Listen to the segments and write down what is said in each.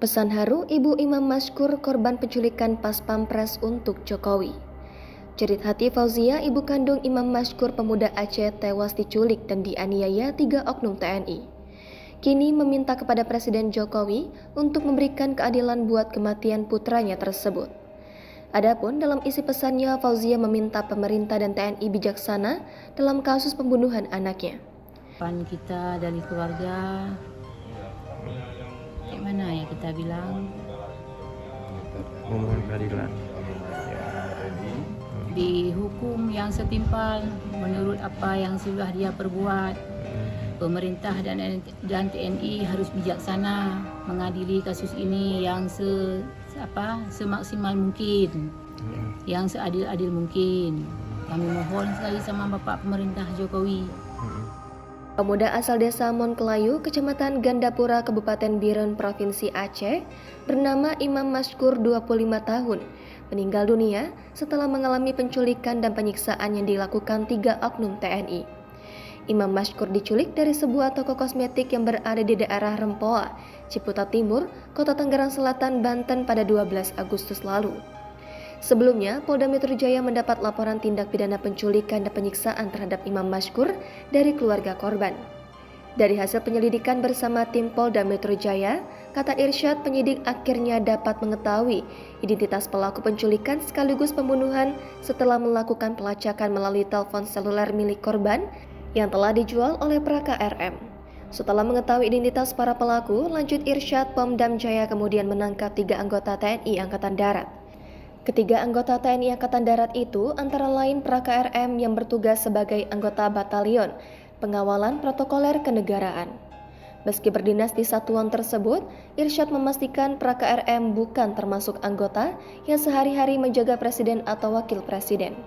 Pesan haru Ibu Imam Mashkur korban penculikan pas pampres untuk Jokowi. Jerit hati Fauzia, ibu kandung Imam Mashkur pemuda Aceh tewas diculik dan dianiaya 3 oknum TNI. Kini meminta kepada Presiden Jokowi untuk memberikan keadilan buat kematian putranya tersebut. Adapun dalam isi pesannya, Fauzia meminta pemerintah dan TNI bijaksana dalam kasus pembunuhan anaknya. Kita dari keluarga, kayak mana ya kita bilang, memohon keadilan, dihukum yang setimpal menurut apa yang sudah dia perbuat. Pemerintah dan TNI harus bijaksana mengadili kasus ini yang semaksimal mungkin, yang seadil-adil mungkin. Kami mohon sekali sama Bapak Pemerintah Jokowi. Pemuda asal desa Monkelayu, Kecamatan Gandapura, Kabupaten Biren, Provinsi Aceh, bernama Imam Mashkur 25 tahun, meninggal dunia setelah mengalami penculikan dan penyiksaan yang dilakukan 3 oknum TNI. Imam Mashkur diculik dari sebuah toko kosmetik yang berada di daerah Rempoa, Ciputat Timur, Kota Tangerang Selatan, Banten pada 12 Agustus lalu. Sebelumnya, Polda Metro Jaya mendapat laporan tindak pidana penculikan dan penyiksaan terhadap Imam Mashkur dari keluarga korban. Dari hasil penyelidikan bersama tim Polda Metro Jaya, kata Irsyad, penyidik akhirnya dapat mengetahui identitas pelaku penculikan sekaligus pembunuhan setelah melakukan pelacakan melalui telepon seluler milik korban yang telah dijual oleh Praka RM. Setelah mengetahui identitas para pelaku, lanjut Irsyad, Pomdam Jaya kemudian menangkap 3 anggota TNI Angkatan Darat. Ketiga anggota TNI Angkatan Darat itu antara lain Praka RM yang bertugas sebagai anggota Batalion Pengawalan Protokoler Kenegaraan. Meski berdinas di satuan tersebut, Irsyad memastikan Praka RM bukan termasuk anggota yang sehari-hari menjaga presiden atau wakil presiden.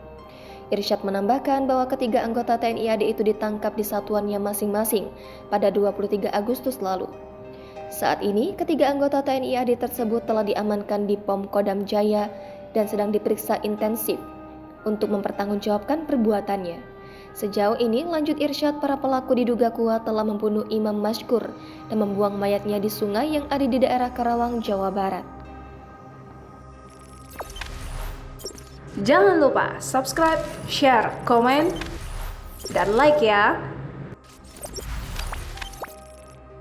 Irsyad menambahkan bahwa ketiga anggota TNI AD itu ditangkap di satuannya masing-masing pada 23 Agustus lalu. Saat ini, ketiga anggota TNI AD tersebut telah diamankan di POM Kodam Jaya dan sedang diperiksa intensif untuk mempertanggungjawabkan perbuatannya. Sejauh ini, lanjut Irsyad, para pelaku diduga kuat telah membunuh Imam Mashkur dan membuang mayatnya di sungai yang ada di daerah Karawang, Jawa Barat. Jangan lupa subscribe, share, komen, dan like ya!